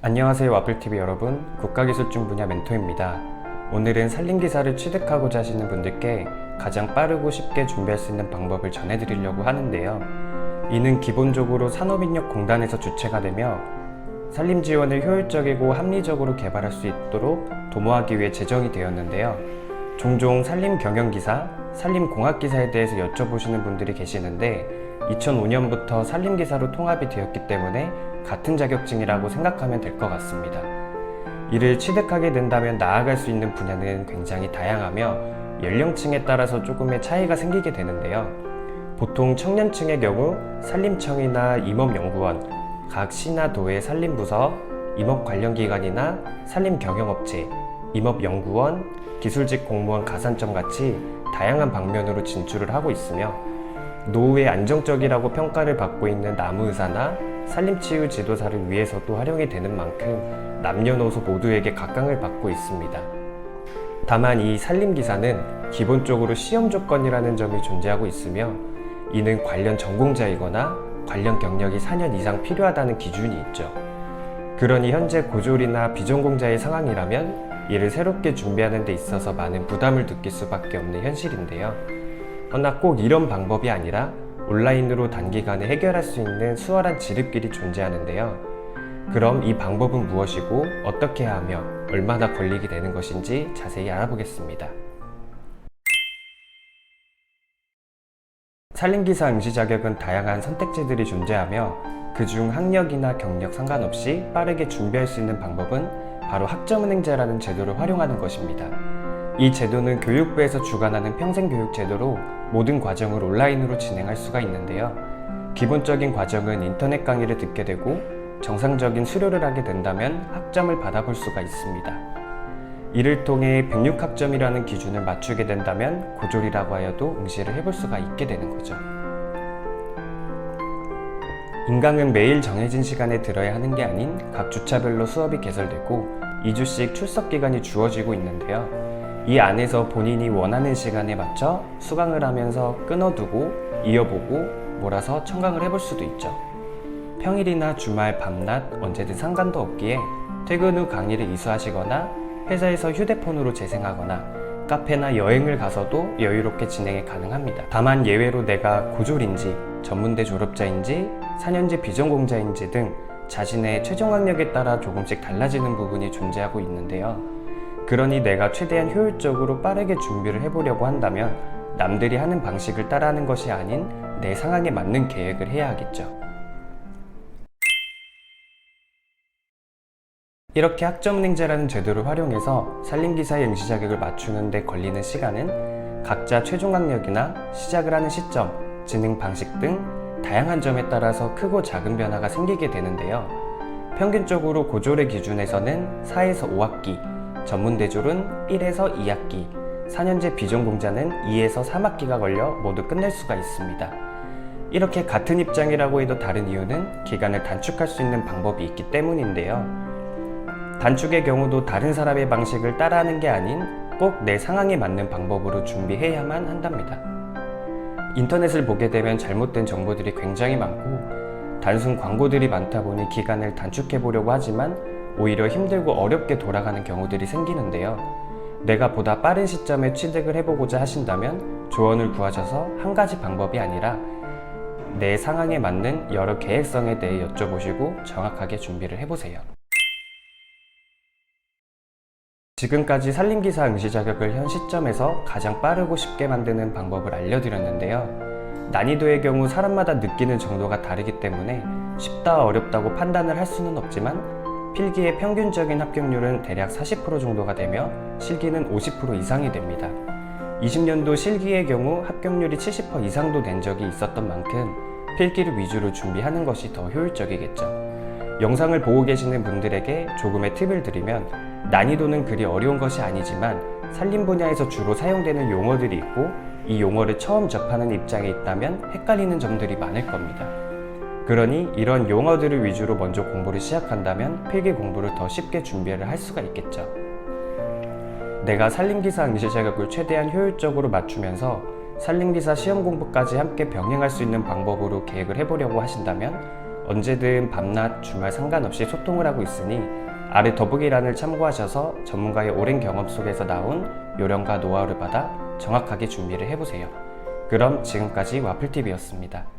안녕하세요, 와플TV 여러분. 국가기술증 분야 멘토입니다. 오늘은 산림기사를 취득하고자 하시는 분들께 가장 빠르고 쉽게 준비할 수 있는 방법을 전해드리려고 하는데요. 이는 기본적으로 산업인력공단에서 주체가 되며 산림 지원을 효율적이고 합리적으로 개발할 수 있도록 도모하기 위해 제정이 되었는데요. 종종 산림경영기사, 산림공학기사에 대해서 여쭤보시는 분들이 계시는데 2005년부터 산림기사로 통합이 되었기 때문에 같은 자격증이라고 생각하면 될 것 같습니다. 이를 취득하게 된다면 나아갈 수 있는 분야는 굉장히 다양하며 연령층에 따라서 조금의 차이가 생기게 되는데요. 보통 청년층의 경우 산림청이나 임업연구원, 각 시나 도의 산림부서, 임업 관련 기관이나 산림경영업체, 임업연구원, 기술직 공무원 가산점 같이 다양한 방면으로 진출을 하고 있으며 노후에 안정적이라고 평가를 받고 있는 나무의사나 산림치유 지도사를 위해서도 활용이 되는 만큼 남녀노소 모두에게 각광을 받고 있습니다. 다만 이 산림기사는 기본적으로 시험 조건이라는 점이 존재하고 있으며 이는 관련 전공자이거나 관련 경력이 4년 이상 필요하다는 기준이 있죠. 그러니 현재 고졸이나 비전공자의 상황이라면 이를 새롭게 준비하는 데 있어서 많은 부담을 느낄 수밖에 없는 현실인데요. 허나 꼭 이런 방법이 아니라 온라인으로 단기간에 해결할 수 있는 수월한 지름길이 존재하는데요. 그럼 이 방법은 무엇이고 어떻게 하며 얼마나 걸리게 되는 것인지 자세히 알아보겠습니다. 산림기사 응시 자격은 다양한 선택지들이 존재하며 그중 학력이나 경력 상관없이 빠르게 준비할 수 있는 방법은 바로 학점은행제라는 제도를 활용하는 것입니다. 이 제도는 교육부에서 주관하는 평생교육 제도로 모든 과정을 온라인으로 진행할 수가 있는데요. 기본적인 과정은 인터넷 강의를 듣게 되고 정상적인 수료를 하게 된다면 학점을 받아볼 수가 있습니다. 이를 통해 106학점이라는 기준을 맞추게 된다면 고졸이라고 하여도 응시를 해볼 수가 있게 되는 거죠. 인강은 매일 정해진 시간에 들어야 하는 게 아닌 각 주차별로 수업이 개설되고 2주씩 출석 기간이 주어지고 있는데요. 이 안에서 본인이 원하는 시간에 맞춰 수강을 하면서 끊어두고 이어보고 몰아서 첨강을 해볼 수도 있죠. 평일이나 주말, 밤낮 언제든 상관도 없기에 퇴근 후 강의를 이수하시거나 회사에서 휴대폰으로 재생하거나 카페나 여행을 가서도 여유롭게 진행이 가능합니다. 다만 예외로 내가 고졸인지 전문대 졸업자인지 4년제 비전공자인지 등 자신의 최종 학력에 따라 조금씩 달라지는 부분이 존재하고 있는데요. 그러니 내가 최대한 효율적으로 빠르게 준비를 해보려고 한다면 남들이 하는 방식을 따라하는 것이 아닌 내 상황에 맞는 계획을 해야 하겠죠. 이렇게 학점은행제라는 제도를 활용해서 산림기사의 응시 자격을 맞추는 데 걸리는 시간은 각자 최종 학력이나 시작을 하는 시점, 진행 방식 등 다양한 점에 따라서 크고 작은 변화가 생기게 되는데요. 평균적으로 고졸의 기준에서는 4에서 5학기, 전문대졸은 1에서 2학기, 4년제 비전공자는 2에서 3학기가 걸려 모두 끝낼 수가 있습니다. 이렇게 같은 입장이라고 해도 다른 이유는 기간을 단축할 수 있는 방법이 있기 때문인데요. 단축의 경우도 다른 사람의 방식을 따라하는 게 아닌 꼭 내 상황에 맞는 방법으로 준비해야만 한답니다. 인터넷을 보게 되면 잘못된 정보들이 굉장히 많고 단순 광고들이 많다 보니 기간을 단축해 보려고 하지만 오히려 힘들고 어렵게 돌아가는 경우들이 생기는데요. 내가 보다 빠른 시점에 취득을 해보고자 하신다면 조언을 구하셔서 한 가지 방법이 아니라 내 상황에 맞는 여러 계획성에 대해 여쭤보시고 정확하게 준비를 해보세요. 지금까지 산림기사 응시 자격을 현 시점에서 가장 빠르고 쉽게 만드는 방법을 알려드렸는데요. 난이도의 경우 사람마다 느끼는 정도가 다르기 때문에 쉽다 어렵다고 판단을 할 수는 없지만 필기의 평균적인 합격률은 대략 40% 정도가 되며 실기는 50% 이상이 됩니다. 20년도 실기의 경우 합격률이 70% 이상도 된 적이 있었던 만큼 필기를 위주로 준비하는 것이 더 효율적이겠죠. 영상을 보고 계시는 분들에게 조금의 팁을 드리면 난이도는 그리 어려운 것이 아니지만 산림 분야에서 주로 사용되는 용어들이 있고 이 용어를 처음 접하는 입장에 있다면 헷갈리는 점들이 많을 겁니다. 그러니 이런 용어들을 위주로 먼저 공부를 시작한다면 필기 공부를 더 쉽게 준비를 할 수가 있겠죠. 내가 산림기사 응시 자격을 최대한 효율적으로 맞추면서 산림기사 시험 공부까지 함께 병행할 수 있는 방법으로 계획을 해보려고 하신다면 언제든 밤낮 주말 상관없이 소통을 하고 있으니 아래 더보기란을 참고하셔서 전문가의 오랜 경험 속에서 나온 요령과 노하우를 받아 정확하게 준비를 해보세요. 그럼 지금까지 와플TV였습니다.